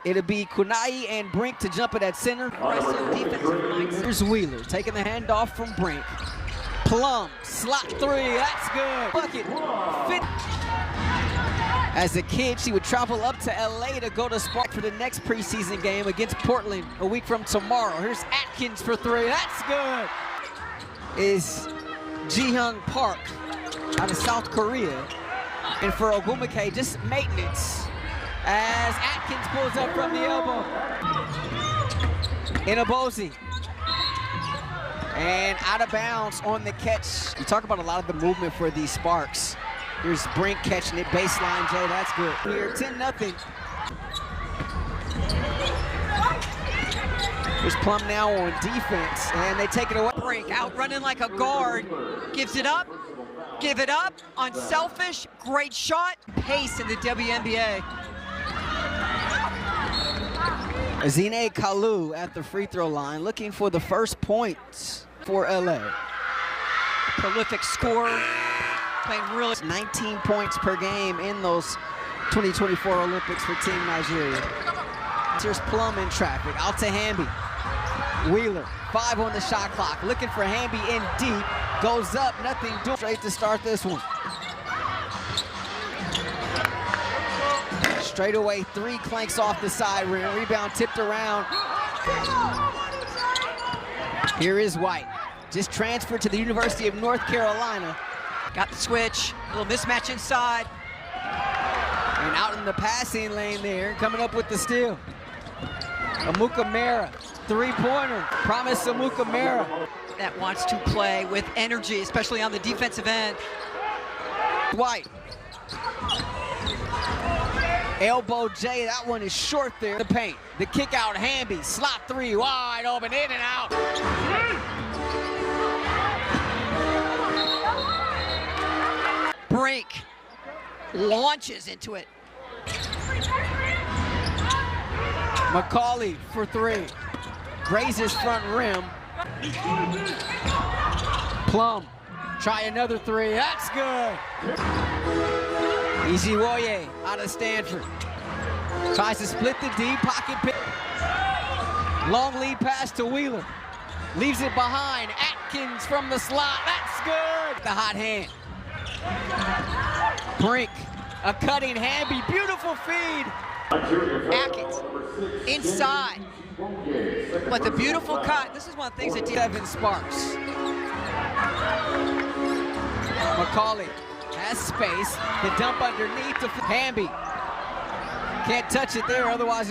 It'll be Kunai and Brink to jump it at center. Aggressive defensive mindset. Here's Wheeler taking the handoff from Brink. Plum, slot three, that's good. Bucket, fit. As a kid, she would travel up to LA to go to Spark for the next preseason game against Portland a week from tomorrow. Here's Atkins for three, that's good. Is Jihyung Park out of South Korea. And for Ogumake, just maintenance as Atkins pulls up from the elbow. Inabozi. And out of bounds on the catch. You talk about a lot of the movement for these Sparks. Here's Brink catching it, baseline, Jay, that's good. Here, 10-0. Here's Plum now on defense, and they take it away. Brink out running like a guard, gives it up, give it up, unselfish, great shot, pace in the WNBA. Azine Kalu at the free throw line, looking for the first points for LA. Prolific scorer, playing really. 19 points per game in those 2024 Olympics for Team Nigeria. Here's Plum in traffic, out to Hamby. Wheeler, 5 on the shot clock, looking for Hamby in deep, goes up, nothing doing. Straight to start this one. Straight away, 3 clanks off the side rim, rebound tipped around. Here is White, just transferred to the University of North Carolina. Got the switch, a little mismatch inside. And out in the passing lane there, coming up with the steal. Amuka Mera, 3-pointer, promise Amuka Mera. That wants to play with energy, especially on the defensive end. White. Elbow J, that one is short there. The paint, the kick out, Hamby, slot 3, wide open, in and out. Brink launches into it. McCauley for 3, grazes front rim. Plum, try another 3, that's good. Iziwoye out of Stanford. Tries to split the D, pocket pick. Long lead pass to Wheeler. Leaves it behind, Atkins from the slot, that's good. The hot hand. Brink, a cutting Hamby, beautiful feed. Atkins, inside. But the beautiful cut, this is one of the things that 7 Sparks. McCauley has space, the dump underneath to Hamby. Can't touch it there, otherwise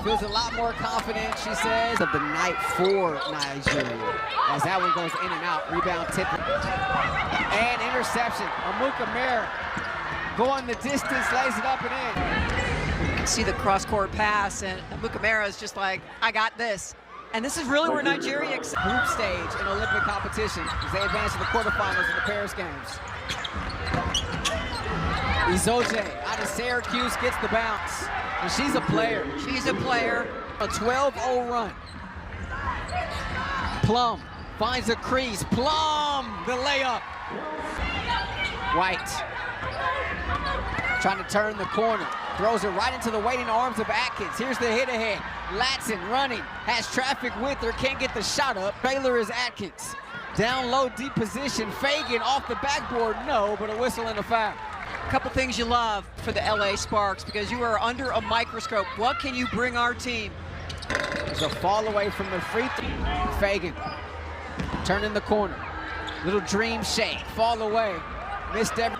feels a lot more confident, she says, of the night for Nigeria. As that one goes in and out, rebound tip. And interception, Amuka Mera going the distance, lays it up and in. You can see the cross-court pass, and Amuka Mera is just like, I got this. And this is really where Nigeria group stage in Olympic competition as they advance to the quarterfinals of the Paris Games. Izoje out of Syracuse gets the bounce, and she's a player. She's a player. A 12-0 run. Plum finds a crease. Plum, the layup. White trying to turn the corner. Throws it right into the waiting arms of Atkins. Here's the hit ahead. Latson running, has traffic with her, can't get the shot up. Trailer is Atkins. Down low, deep position. Fagan off the backboard, no, but a whistle and a foul. A couple things you love for the LA Sparks because you are under a microscope. What can you bring our team? There's a fall away from the free throw. Fagan turning the corner. Little dream shake, fall away. Missed every.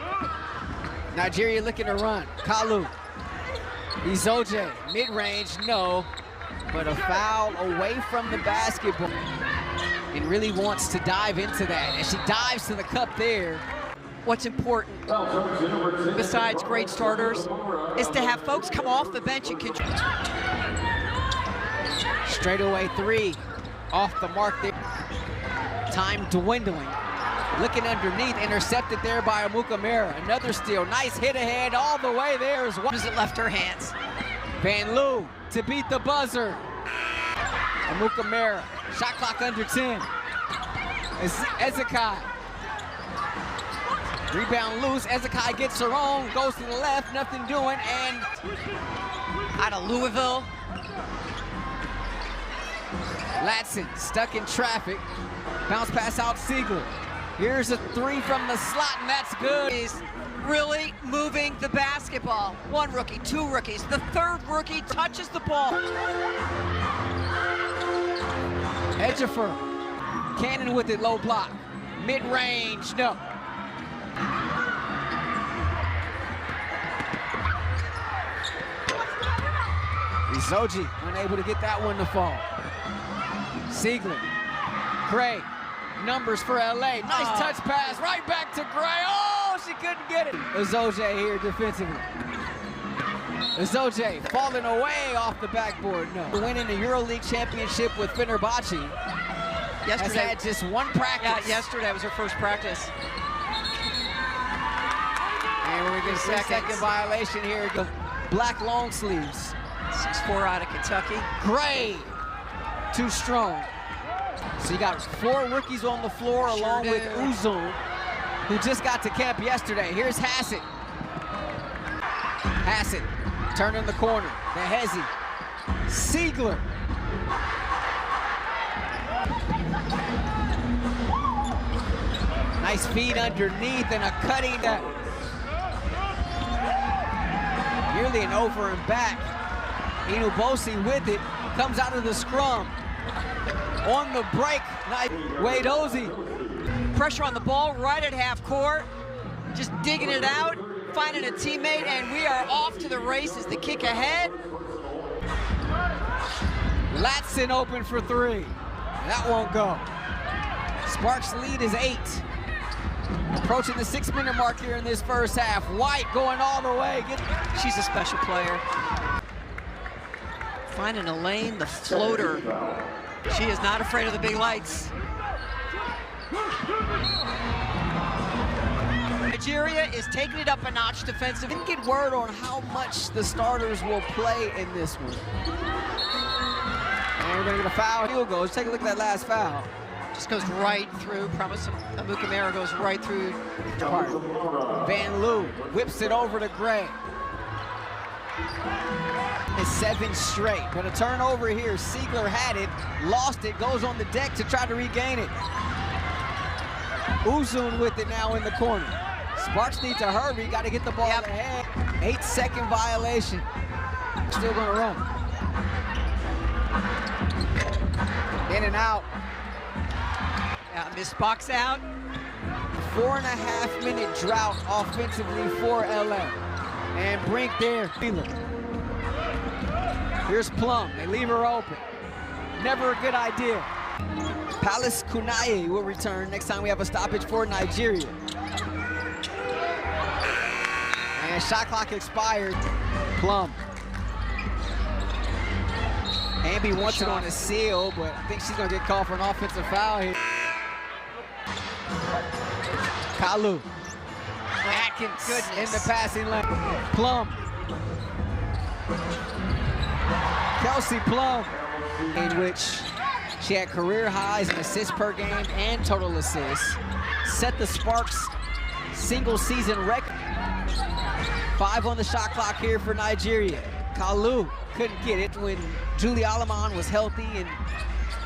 Nigeria looking to run. Kalu. Izoje, mid-range, no. But a foul away from the basketball. And really wants to dive into that. And she dives to the cup there. What's important, besides great starters, is to have folks come off the bench and contribute. Straightaway 3, off the mark there. Time dwindling. Looking underneath, intercepted there by Amuka Mera. Another steal, nice hit ahead all the way there is what it left her hands. Van Loo to beat the buzzer. Amuka Mera, shot clock under 10. Ezekiel Rebound loose. Ezekiel gets her own, goes to the left, nothing doing, and out of Louisville. Latson stuck in traffic. Bounce pass out Siegler. Here's a three from the slot, and that's good. He's really moving the basketball. One rookie, two rookies. The third rookie touches the ball. Ejiofor. Cannon with it, low block. Mid-range, no. Izoji unable to get that one to fall. Siegler. Gray. Numbers for LA. Nice touch pass right back to Gray. Oh, she couldn't get it. Izoji here defensively. Izoji falling away off the backboard. No. Winning the EuroLeague championship with Fenerbahce. Yesterday, has had just one practice. Yeah, yesterday was her first practice. And we get a second violation here. The black long sleeves. 6'4" out of Kentucky. Gray, too strong. So you got 4 rookies on the floor along with Uzun, who just got to camp yesterday. Here's Hassett. Hassett turning the corner. The Hezi. Siegler. Nice feed underneath and a cutting that. Nearly an over and back. Inubosi with it, comes out of the scrum. On the break, Wade Ozzie. Pressure on the ball right at half court. Just digging it out, finding a teammate, and we are off to the races. The kick ahead. Latson open for 3. That won't go. Sparks lead is 8. Approaching the 6-minute mark here in this first half. White going all the way. She's a special player. Finding a lane, the floater. She is not afraid of the big lights. Nigeria is taking it up a notch defensively. Didn't get word on how much the starters will play in this one. And we're gonna get a foul. Field goal. Let's take a look at that last foul. Just goes right through. Promise Amukamara goes right through. Van Loo whips it over to Gray. It's 7 straight, but a turnover here. Siegler had it, lost it, goes on the deck to try to regain it. Uzun with it now in the corner. Sparks need to hurry, got to get the ball ahead. 8-second violation. Still gonna run. In and out. Miss box out. 4.5-minute drought offensively for LA. And Brink there. Here's Plum. They leave her open. Never a good idea. Palace Kunaye will return next time we have a stoppage for Nigeria. And shot clock expired. Plum. Amby wants it on a seal, but I think she's going to get called for an offensive foul here. Kalu. Atkins in the passing lane. Plum. Kelsey Plum, in which she had career highs in assists per game and total assists. Set the Sparks single season record. 5 on the shot clock here for Nigeria. Kalu couldn't get it when Julie Alaman was healthy and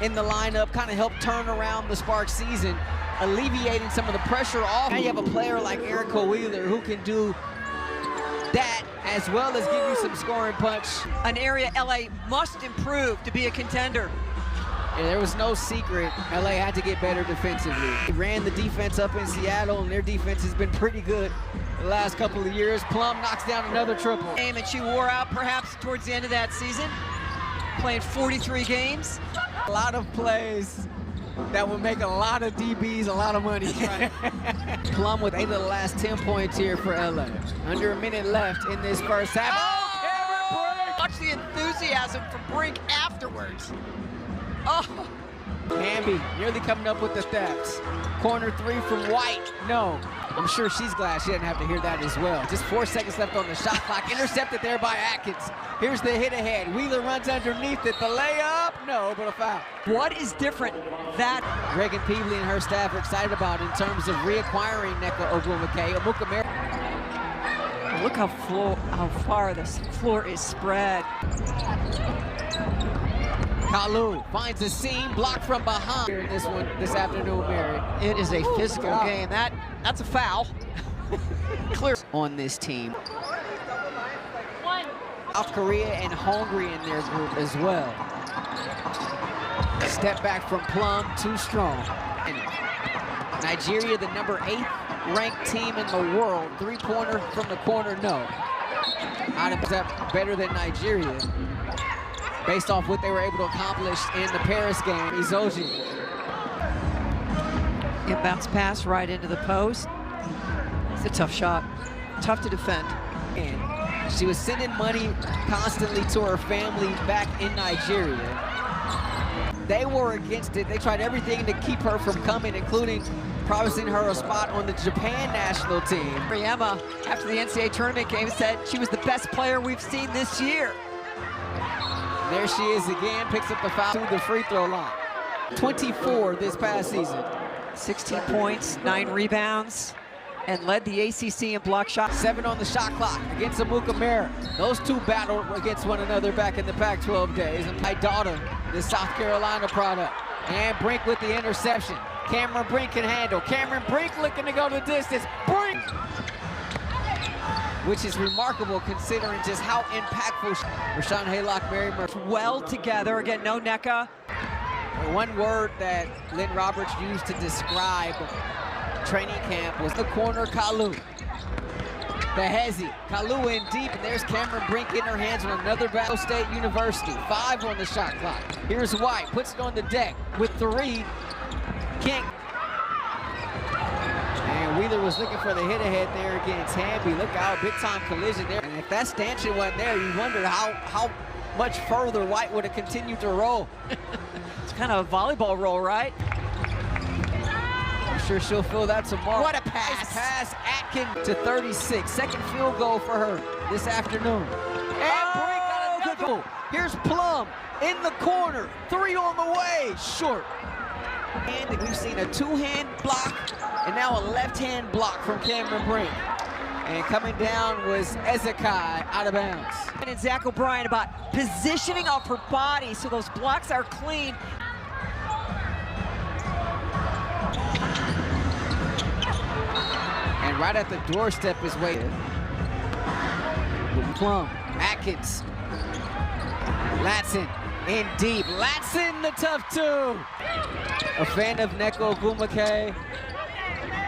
in the lineup, kind of helped turn around the Sparks season, alleviating some of the pressure off. Now you have a player like Erica Wheeler who can do that as well as give you some scoring punch. An area LA must improve to be a contender. Yeah, there was no secret. LA had to get better defensively. They ran the defense up in Seattle, and their defense has been pretty good the last couple of years. Plum knocks down another triple. And she wore out perhaps towards the end of that season, playing 43 games. A lot of plays that would make a lot of DBs a lot of money. Right. Plum with 8 of the last 10 points here for LA. Under a minute left in this first half. Oh! Watch the enthusiasm from Brink afterwards. Oh, Hamby nearly coming up with the thefts. Corner three from White. No. I'm sure she's glad she didn't have to hear that as well. Just 4 seconds left on the shot clock. Intercepted there by Atkins. Here's the hit ahead. Wheeler runs underneath it. The layup. No, but a foul. What is different that Reagan Peevely and her staff are excited about in terms of reacquiring Nneka Ogwumike. look how far this floor is spread. Kalu finds a seam, blocked from behind in this one this afternoon, Mary. It is a physical game. That's a foul. Clear on this team. South Korea and Hungary in their group as well. Step back from Plum, too strong. Nigeria, the number 8th ranked team in the world. Three-pointer from the corner, no. Out of that better than Nigeria, based off what they were able to accomplish in the Paris game. Izoji. Inbounds pass right into the post. It's a tough shot. Tough to defend. And she was sending money constantly to her family back in Nigeria. They were against it. They tried everything to keep her from coming, including promising her a spot on the Japan national team. Emma, after the NCAA tournament game, said she was the best player we've seen this year. There she is again, picks up the foul to the free throw line. 24 this past season. 16 points, 9 rebounds, and led the ACC in block shots. 7 on the shot clock against Amukamara. Those two battled against one another back in the Pac-12 days. And my daughter, the South Carolina product. And Brink with the interception. Cameron Brink can handle. Cameron Brink looking to go the distance. Brink! Which is remarkable considering just how impactful Rashawn Haylock, Mary Murphy. Well together, again, no Nneka. One word that Lynn Roberts used to describe training camp was the corner Kalu. The hezzy, Kalu in deep, and there's Cameron Brink in her hands on another Battle State University. 5 on the shot clock. Here's White, puts it on the deck with 3. King. And Wheeler was looking for the hit ahead there against Hamby. Look out, big time collision there. And if that stanchion wasn't there, you wondered how much further White would have continued to roll. It's kind of a volleyball roll, right? I'm sure she'll feel that tomorrow. What a pass. Nice pass, Atkins to 36. Second field goal for her this afternoon. And Brink got another goal. Here's Plum in the corner. 3 on the way, short. And we've seen a 2-hand block and now a left-hand block from Cameron Brink. And coming down was Ezekiel out of bounds. And Zach O'Brien about positioning of her body so those blocks are clean. And right at the doorstep is waiting. Plum, Atkins, Latson in deep. Latson the tough 2. A fan of Nneka Ogwumike.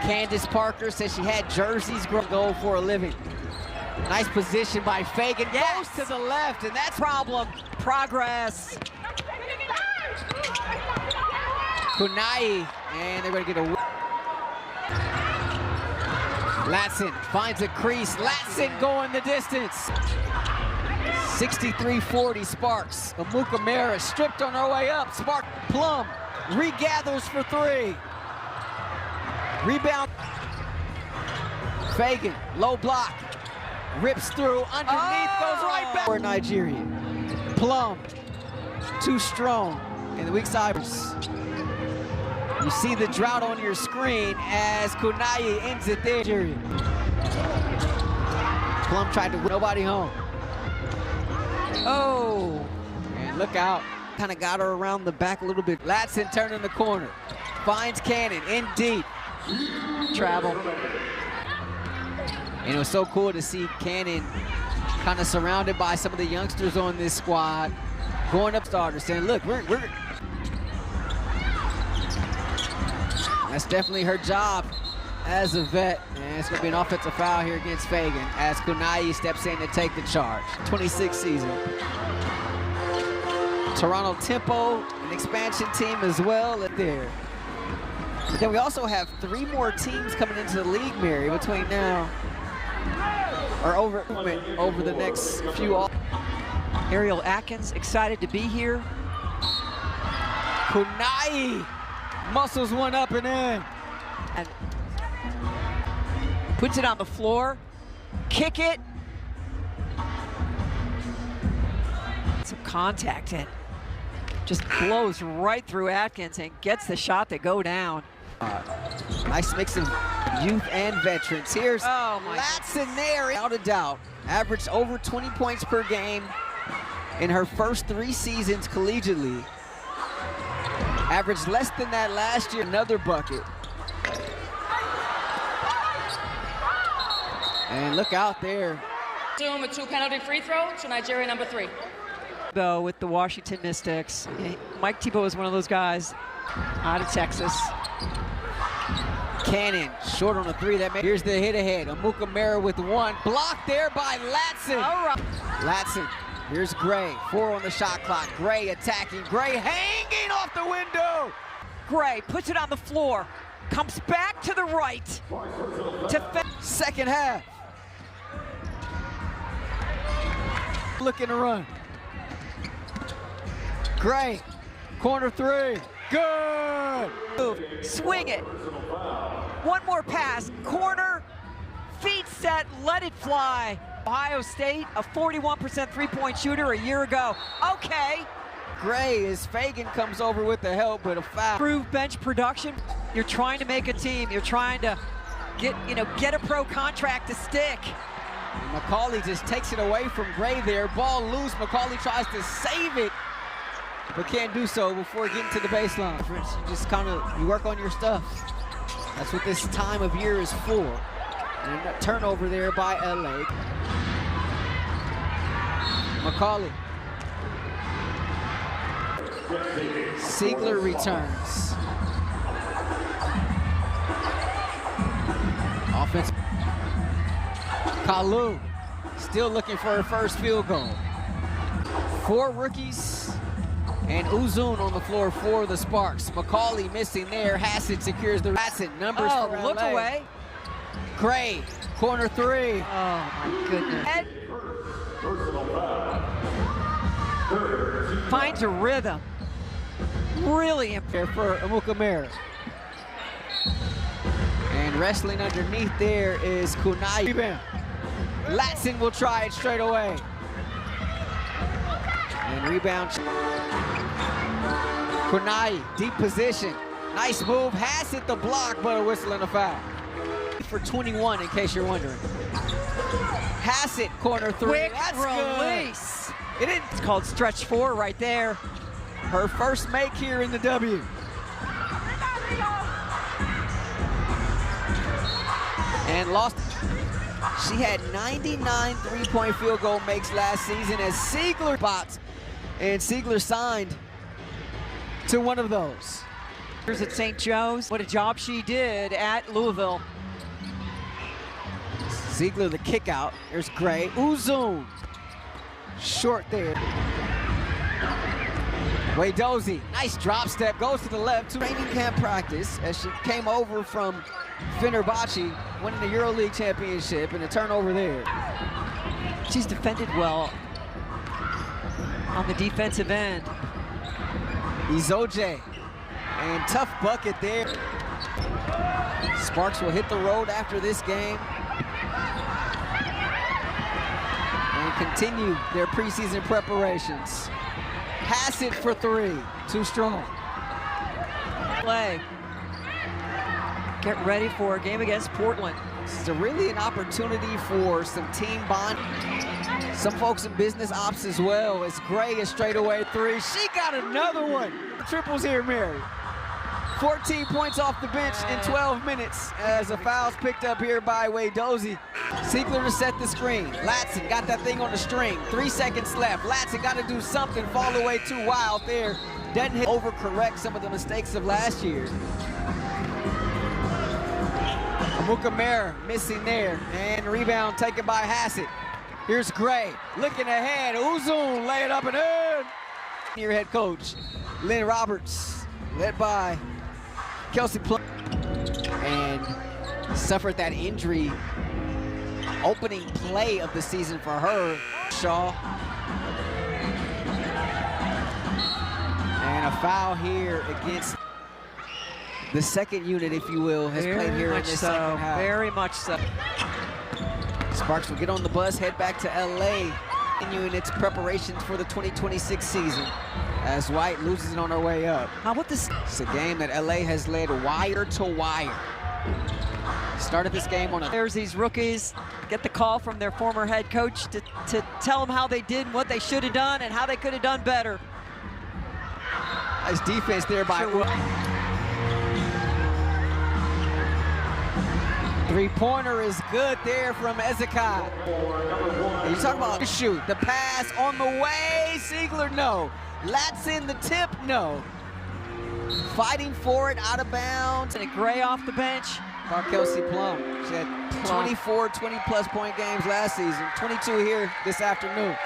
Candace Parker says she had jerseys goal for a living. Nice position by Fagan. Yes. Goes to the left, and that's progress. Kunai, and they're going to get a... Latson finds a crease. Latson going the distance. 63-40 Sparks. Amukamara stripped on her way up. Spark Plum regathers for 3. Rebound. Fagan, low block. Rips through, underneath, goes right back. For Nigeria. Plum, too strong in the weak side. You see the drought on your screen as Kunai ends it there. Plum tried to win, nobody home. Oh. And look out, kind of got her around the back a little bit. Latson turning the corner, finds Cannon in deep. Travel. And it was so cool to see Cannon kind of surrounded by some of the youngsters on this squad, going up starters, saying, look, we're that's definitely her job as a vet. And it's gonna be an offensive foul here against Fagan as Kunai steps in to take the charge. 26th season. Toronto Tempo, an expansion team as well there. But then we also have 3 more teams coming into the league, Mary, between now or over the next few. Ariel Atkins excited to be here. Kunai muscles one up and in. And puts it on the floor. Kick it. Some contact in. Just blows right through Atkins and gets the shot to go down. Nice mix of youth and veterans. Here's Latson there, without a doubt. Averaged over 20 points per game in her first 3 seasons collegiately. Averaged less than that last year, another bucket. And look out there. Doom a 2 penalty free throw to Nigeria number 3. Though with the Washington Mystics, Mike Tebow is one of those guys out of Texas. Cannon, short on a 3. Here's the hit ahead. Amukamara with 1. Blocked there by Latson. All right. Latson, here's Gray. 4 on the shot clock. Gray attacking. Gray hanging off the window. Gray puts it on the floor. Comes back to the right. Second half. Looking to run. Gray, corner 3. Good. Swing it. One more pass. Corner. Feet set. Let it fly. Ohio State, a 41% three-point shooter a year ago. Okay. Gray, as Fagan comes over with the help, but a foul. Improve bench production. You're trying to make a team. You're trying to get a pro contract to stick. McCauley just takes it away from Gray there. Ball loose. McCauley tries to save it, but can't do so before getting to the baseline. You just you work on your stuff. That's what this time of year is for. And a turnover there by LA. McCauley. Siegler returns. Offense. Kalu still looking for her first field goal. 4 rookies and Uzun on the floor for the Sparks. McCauley missing there. Hassett secures the numbers for LA. Look away. Gray, corner 3. Oh my goodness. Finds a rhythm. Really important for Amukamara. And wrestling underneath there is Kunai. Rebound. Latson will try it straight away. And rebound. Kunai, deep position. Nice move. Hassett the block, but a whistle and a foul. For 21, in case you're wondering. Hassett, corner 3. Quick That's release. Good. It's called stretch 4 right there. Her first make here in the W. And lost. She had 99 three-point field goal makes last season as Siegler spots. And Siegler signed to one of those. Here's at St. Joe's. What a job she did at Louisville. Siegler the kick out. There's Gray. Uzun. Short there. Wadozie, nice drop step, goes to the left. Training camp practice as she came over from Fenerbahce, winning the EuroLeague championship, and a turnover there. She's defended well on the defensive end. Izoje, and tough bucket there. Sparks will hit the road after this game and continue their preseason preparations. Hassett for 3, too strong. Play. Get ready for a game against Portland. This is really an opportunity for some team bond. Some folks in business ops as well, as Gray is straight away 3. She got another one. Triples here, Mary. 14 points off the bench in 12 minutes as a foul's picked up here by Wadozie. Siegler to set the screen. Latson got that thing on the string. 3 seconds left. Latson got to do something. Fall away too wild there. Doesn't hit. Overcorrect some of the mistakes of last year. Amukamara missing there. And rebound taken by Hassett. Here's Gray looking ahead. Uzun lay it up and in. Your head coach, Lynn Roberts, led by Kelsey Plum, and suffered that injury opening play of the season for her. Shaw. And And a foul here against the second unit, if you will, has played here in this second half. Very much so. Sparks will get on the bus, head back to LA, continuing its preparations for the 2026 season as White loses it on her way up. How about this? It's a game that LA has led wire to wire. Started this game on a... There's these rookies get the call from their former head coach to tell them how they did, what they should have done, and how they could have done better. Nice defense there by... Three-pointer is good there from Ezekiel. And you talk about the shoot, the pass on the way, Siegler, no. Latson, the tip, no. Fighting for it, out of bounds. And Gray off the bench. Kelsey Plum. She had 24, 20-plus point games last season, 22 here this afternoon.